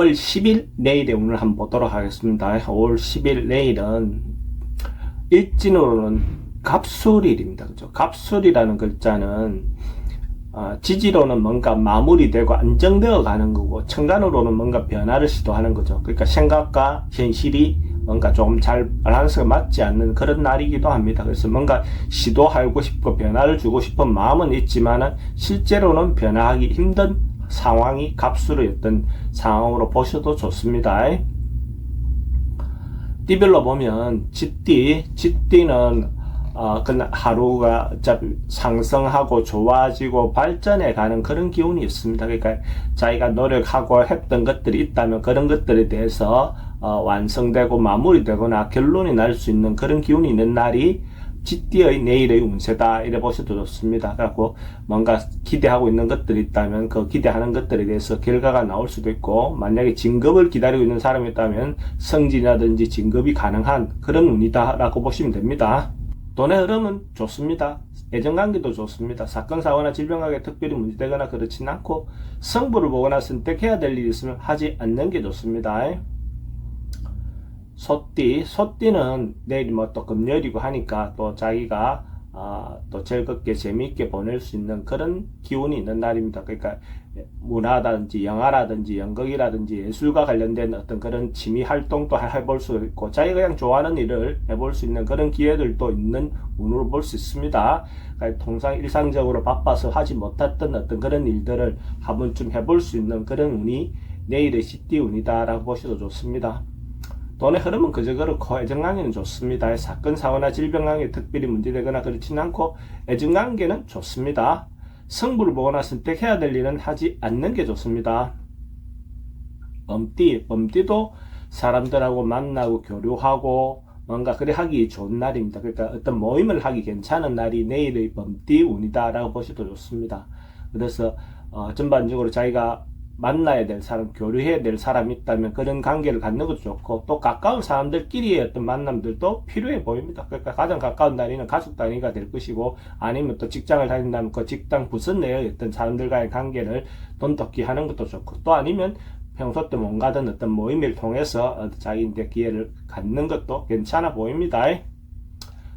5월 10일 내일의 운을 한번 보도록 하겠습니다. 5월 10일 내일은 일진으로는 갑술일입니다. 그죠? 갑술이라는 글자는 지지로는 뭔가 마무리되고 안정되어 가는 거고, 천간으로는 뭔가 변화를 시도하는 거죠. 그러니까 생각과 현실이 뭔가 조금 잘 밸런스가 맞지 않는 그런 날이기도 합니다. 그래서 뭔가 시도하고 싶고 변화를 주고 싶은 마음은 있지만은 실제로는 변화하기 힘든 상황이 갑술의 어떤 상황으로 보셔도 좋습니다. 띠별로 보면 쥐띠는 하루가 상승하고 좋아지고 발전해 가는 그런 기운이 있습니다. 그러니까 자기가 노력하고 했던 것들이 있다면 그런 것들에 대해서 완성되고 마무리되거나 결론이 날 수 있는 그런 기운이 있는 날이 쥐띠의 내일의 운세다, 이래 보셔도 좋습니다. 그래갖고 뭔가 기대하고 있는 것들이 있다면 그 기대하는 것들에 대해서 결과가 나올 수도 있고, 만약에 진급을 기다리고 있는 사람이 있다면 승진이라든지 진급이 가능한 그런 운이다 라고 보시면 됩니다. 돈의 흐름은 좋습니다. 애정관계도 좋습니다. 사건, 사고나 질병관계 특별히 문제되거나 그렇진 않고, 승부를 보거나 선택해야 될 일이 있으면 하지 않는 게 좋습니다. 소띠는 내일 또 금요일이고 하니까 또 자기가 또 즐겁게 재미있게 보낼 수 있는 그런 기운이 있는 날입니다. 그러니까 문화라든지 영화라든지 연극이라든지 예술과 관련된 어떤 그런 취미 활동도 해볼 수 있고, 자기가 그냥 좋아하는 일을 해볼 수 있는 그런 기회들도 있는 운으로 볼 수 있습니다. 그러니까 통상 일상적으로 바빠서 하지 못했던 어떤 그런 일들을 한 번쯤 해볼 수 있는 그런 운이 내일의 쥐띠 운이다 라고 보셔도 좋습니다. 돈의 흐름은 그저 그렇고 애정관계는 좋습니다. 사건, 사고나 질병관계 특별히 문제되거나 그렇지는 않고 애정관계는 좋습니다. 승부를 보거나 선택해야 될 일은 하지 않는 게 좋습니다. 범띠도 사람들하고 만나고 교류하고 뭔가 그래 하기 좋은 날입니다. 그러니까 어떤 모임을 하기 괜찮은 날이 내일의 범띠 운이다 라고 보셔도 좋습니다. 그래서 전반적으로 자기가 만나야 될 사람, 교류해야 될 사람이 있다면 그런 관계를 갖는 것도 좋고, 또 가까운 사람들끼리의 어떤 만남들도 필요해 보입니다. 그러니까 가장 가까운 단위는 가족 단위가 될 것이고, 아니면 또 직장을 다닌다면 그 직장 부서 내의 어떤 사람들과의 관계를 돈독히 하는 것도 좋고, 또 아니면 평소 때 못 가던 어떤 모임을 통해서 자기한테 기회를 갖는 것도 괜찮아 보입니다.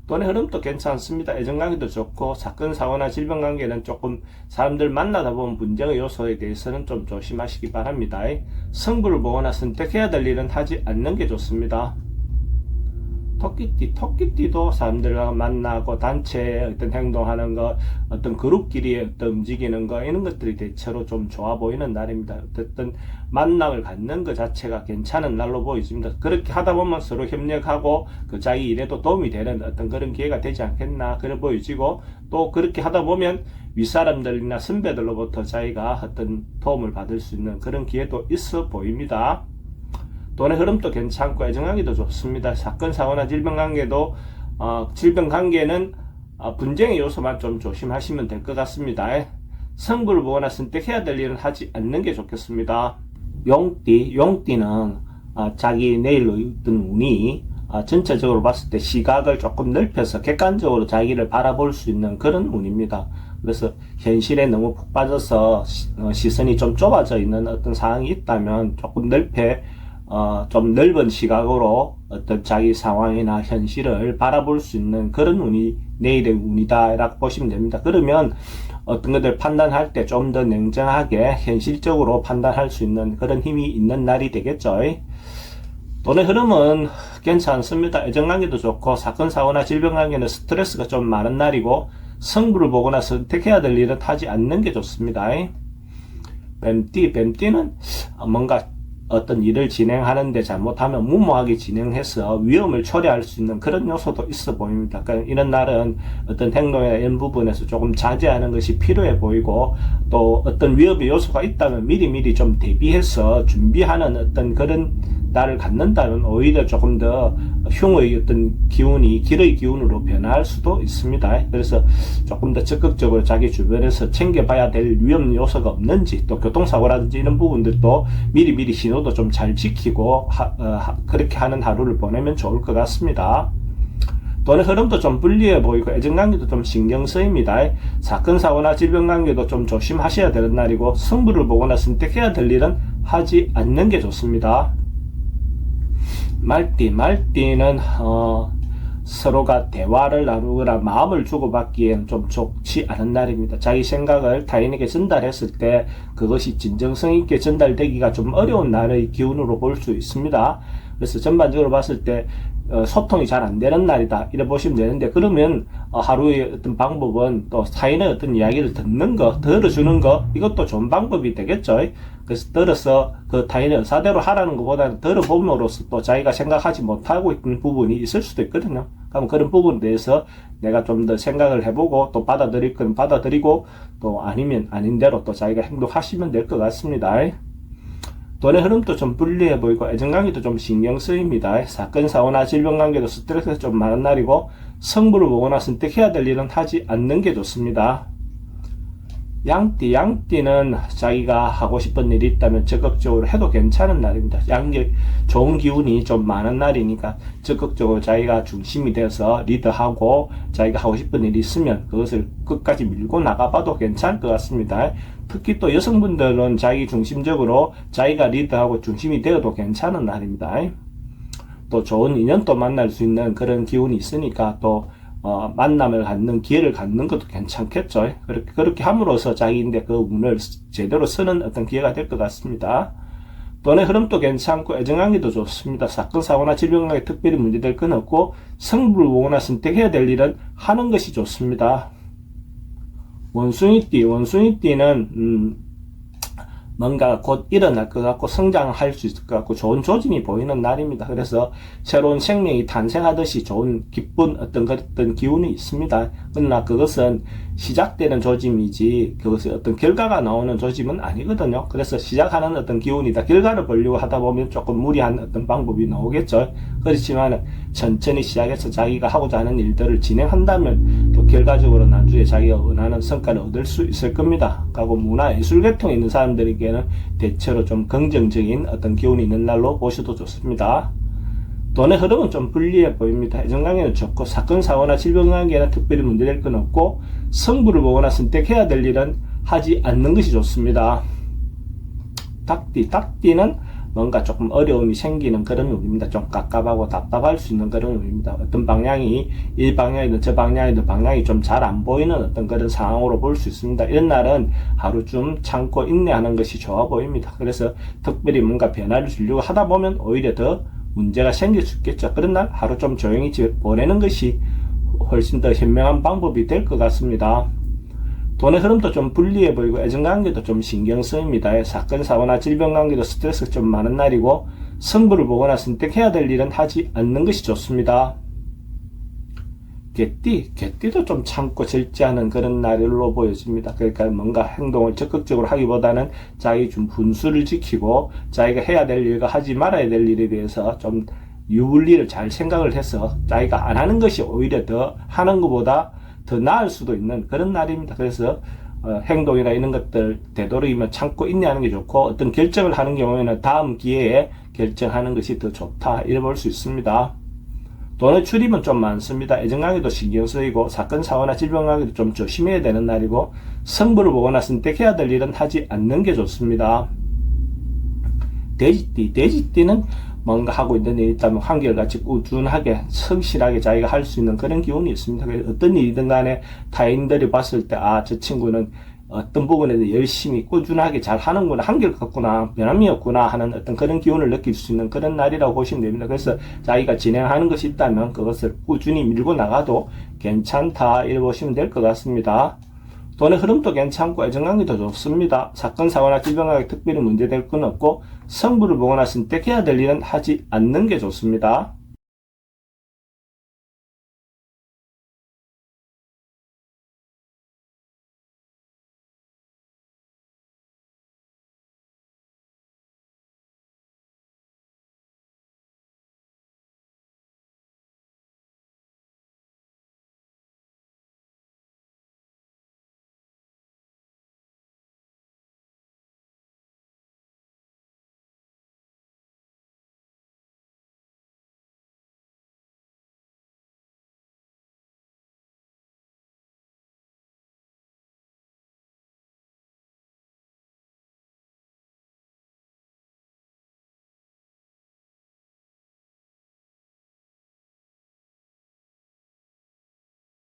돈의 흐름도 괜찮습니다. 애정관계도 좋고, 사건, 사고나 질병관계는 조금 사람들 만나다 보면 문제의 요소에 대해서는 좀 조심하시기 바랍니다. 승부를 보거나 선택해야 될 일은 하지 않는 게 좋습니다. 토끼띠도 사람들과 만나고 단체의 어떤 행동하는 것, 어떤 그룹끼리 어떤 움직이는 것, 이런 것들이 대체로 좀 좋아 보이는 날입니다. 어쨌든 만남을 갖는 것 자체가 괜찮은 날로 보여집니다. 그렇게 하다 보면 서로 협력하고 자기 일에도 도움이 되는 어떤 그런 기회가 되지 않겠나 그래 보여지고, 또 그렇게 하다 보면 윗사람들이나 선배들로부터 자기가 어떤 도움을 받을 수 있는 그런 기회도 있어 보입니다. 돈의 흐름도 괜찮고 애정관계도 좋습니다. 사건, 사고나 질병관계도 질병관계는 분쟁의 요소만 좀 조심하시면 될 것 같습니다. 승부를 보거나 선택해야 될 일은 하지 않는 게 좋겠습니다. 용띠는 자기 내일로 어떤 운이 전체적으로 봤을 때 시각을 조금 넓혀서 객관적으로 자기를 바라볼 수 있는 그런 운입니다. 그래서 현실에 너무 푹 빠져서 시선이 좀 좁아져 있는 어떤 상황이 있다면 조금 좀 넓은 시각으로 어떤 자기 상황이나 현실을 바라볼 수 있는 그런 운이 내일의 운이다 라고 보시면 됩니다. 그러면 어떤 것들 판단할 때 좀 더 냉정하게 현실적으로 판단할 수 있는 그런 힘이 있는 날이 되겠죠. 돈의 흐름은 괜찮습니다. 애정관계도 좋고, 사건, 사고나 질병관계는 스트레스가 좀 많은 날이고, 승부를 보거나 선택해야 될 일은 하지 않는 게 좋습니다. 뱀띠는 뭔가 어떤 일을 진행하는데 잘못하면 무모하게 진행해서 위험을 초래할 수 있는 그런 요소도 있어 보입니다. 그러니까 이런 날은 어떤 행동이나 이런 부분에서 조금 자제하는 것이 필요해 보이고, 또 어떤 위협의 요소가 있다면 미리미리 좀 대비해서 준비하는 어떤 그런 날을 갖는다면 오히려 조금 더 흉의 어떤 기운이 길의 기운으로 변할 수도 있습니다. 그래서 조금 더 적극적으로 자기 주변에서 챙겨봐야 될 위험 요소가 없는지, 또 교통사고라든지 이런 부분들도 미리미리 신호도 좀 잘 지키고 그렇게 하는 하루를 보내면 좋을 것 같습니다. 돈의 흐름도 좀 불리해 보이고 애정관계도 좀 신경 쓰입니다. 사건, 사고나 질병관계도 좀 조심하셔야 되는 날이고, 승부를 보거나 선택해야 될 일은 하지 않는 게 좋습니다. 말띠는 서로가 대화를 나누거나 마음을 주고받기에는 좀 좋지 않은 날입니다. 자기 생각을 타인에게 전달했을 때 그것이 진정성 있게 전달되기가 좀 어려운 날의 기운으로 볼 수 있습니다. 그래서 전반적으로 봤을 때 소통이 잘 안 되는 날이다 이래 보시면 되는데, 그러면 하루의 어떤 방법은 또 타인의 어떤 이야기를 듣는 거, 들어주는 거, 이것도 좋은 방법이 되겠죠. 그래서 들어서 그 타인의 의사대로 하라는 것보다는 들어봄으로써 또 자기가 생각하지 못하고 있는 부분이 있을 수도 있거든요. 그럼 그런 부분에 대해서 내가 좀 더 생각을 해보고 또 받아들일 건 받아들이고 또 아니면 아닌 대로 또 자기가 행동하시면 될 것 같습니다. 돈의 흐름도 좀 불리해 보이고 애정관계도 좀 신경 쓰입니다. 사건, 사고나 질병관계도 스트레스가 좀 많은 날이고 성부를 보거나 선택해야 될 일은 하지 않는 게 좋습니다. 양띠는 자기가 하고 싶은 일이 있다면 적극적으로 해도 괜찮은 날입니다. 좋은 기운이 좀 많은 날이니까 적극적으로 자기가 중심이 돼서 리드하고 자기가 하고 싶은 일이 있으면 그것을 끝까지 밀고 나가봐도 괜찮을 것 같습니다. 특히 또 여성분들은 자기 중심적으로 자기가 리드하고 중심이 되어도 괜찮은 날입니다. 또 좋은 인연도 만날 수 있는 그런 기운이 있으니까 또 만남을 갖는 기회를 갖는 것도 괜찮겠죠. 그렇게 함으로써 자기인데 그 운을 제대로 쓰는 어떤 기회가 될 것 같습니다. 돈의 흐름도 괜찮고 애정관계도 좋습니다. 사건, 사고나 질병관계 특별히 문제될 건 없고 성부를 보거나 선택해야 될 일은 하는 것이 좋습니다. 원숭이띠는 뭔가 곧 일어날 것 같고 성장할 수 있을 것 같고 좋은 조짐이 보이는 날입니다. 그래서 새로운 생명이 탄생하듯이 좋은 기쁜 어떤 기운이 있습니다. 그러나 그것은 시작되는 조짐이지 그것이 어떤 결과가 나오는 조짐은 아니거든요. 그래서 시작하는 어떤 기운이다. 결과를 보려고 하다 보면 조금 무리한 어떤 방법이 나오겠죠. 그렇지만 천천히 시작해서 자기가 하고자 하는 일들을 진행한다면 또 결과적으로 나중에 자기가 원하는 성과를 얻을 수 있을 겁니다. 그리고 문화 예술 계통에 있는 사람들에게는 대체로 좀 긍정적인 어떤 기운이 있는 날로 보셔도 좋습니다. 돈의 흐름은 좀 불리해 보입니다. 애정관계는 좋고 사건, 사고나 질병관계는 특별히 문제될 건 없고 성부를 보거나 선택해야 될 일은 하지 않는 것이 좋습니다. 닭띠는 뭔가 조금 어려움이 생기는 그런 운입니다. 좀 깝깝하고 답답할 수 있는 그런 운입니다. 어떤 방향이 이 방향이든 저 방향이든 방향이 좀 잘 안 보이는 어떤 그런 상황으로 볼 수 있습니다. 이런 날은 하루쯤 참고 인내하는 것이 좋아 보입니다. 그래서 특별히 뭔가 변화를 주려고 하다 보면 오히려 더 문제가 생길 수 있겠죠. 그런 날 하루 좀 조용히 보내는 것이 훨씬 더 현명한 방법이 될 것 같습니다. 돈의 흐름도 좀 불리해 보이고 애정관계도 좀 신경 쓰입니다. 사건, 사고나 질병관계도 스트레스가 좀 많은 날이고 성부를 보거나 선택해야 될 일은 하지 않는 것이 좋습니다. 개띠도 좀 참고 절제하는 그런 날로 보여집니다. 그러니까 뭔가 행동을 적극적으로 하기보다는 자기 좀 분수를 지키고 자기가 해야 될 일과 하지 말아야 될 일에 대해서 좀 유불리를 잘 생각을 해서 자기가 안 하는 것이 오히려 더 하는 것보다 더 나을 수도 있는 그런 날입니다. 그래서 행동이나 이런 것들 되도록이면 참고 인내하는 게 좋고 어떤 결정을 하는 경우에는 다음 기회에 결정하는 것이 더 좋다 이래 볼 수 있습니다. 돈의 출입은 좀 많습니다. 애정관계도 신경 쓰이고 사건, 사고나 질병관계도 좀 조심해야 되는 날이고 성부를 보거나 선택해야 될 일은 하지 않는 게 좋습니다. 돼지띠는 뭔가 하고 있는 일이 있다면 한결같이 꾸준하게 성실하게 자기가 할 수 있는 그런 기운이 있습니다. 그래서 어떤 일이든 간에 타인들이 봤을 때 저 친구는 어떤 부분에서 열심히 꾸준하게 잘 하는구나, 한결같구나, 변함이 없구나 하는 어떤 그런 기운을 느낄 수 있는 그런 날이라고 보시면 됩니다. 그래서 자기가 진행하는 것이 있다면 그것을 꾸준히 밀고 나가도 괜찮다 이렇게 보시면 될 것 같습니다. 돈의 흐름도 괜찮고 애정관계도 좋습니다. 사건, 사고나 질병관계 특별히 문제될 건 없고 성부를 보거나 선택해야 될 일은 하지 않는 게 좋습니다.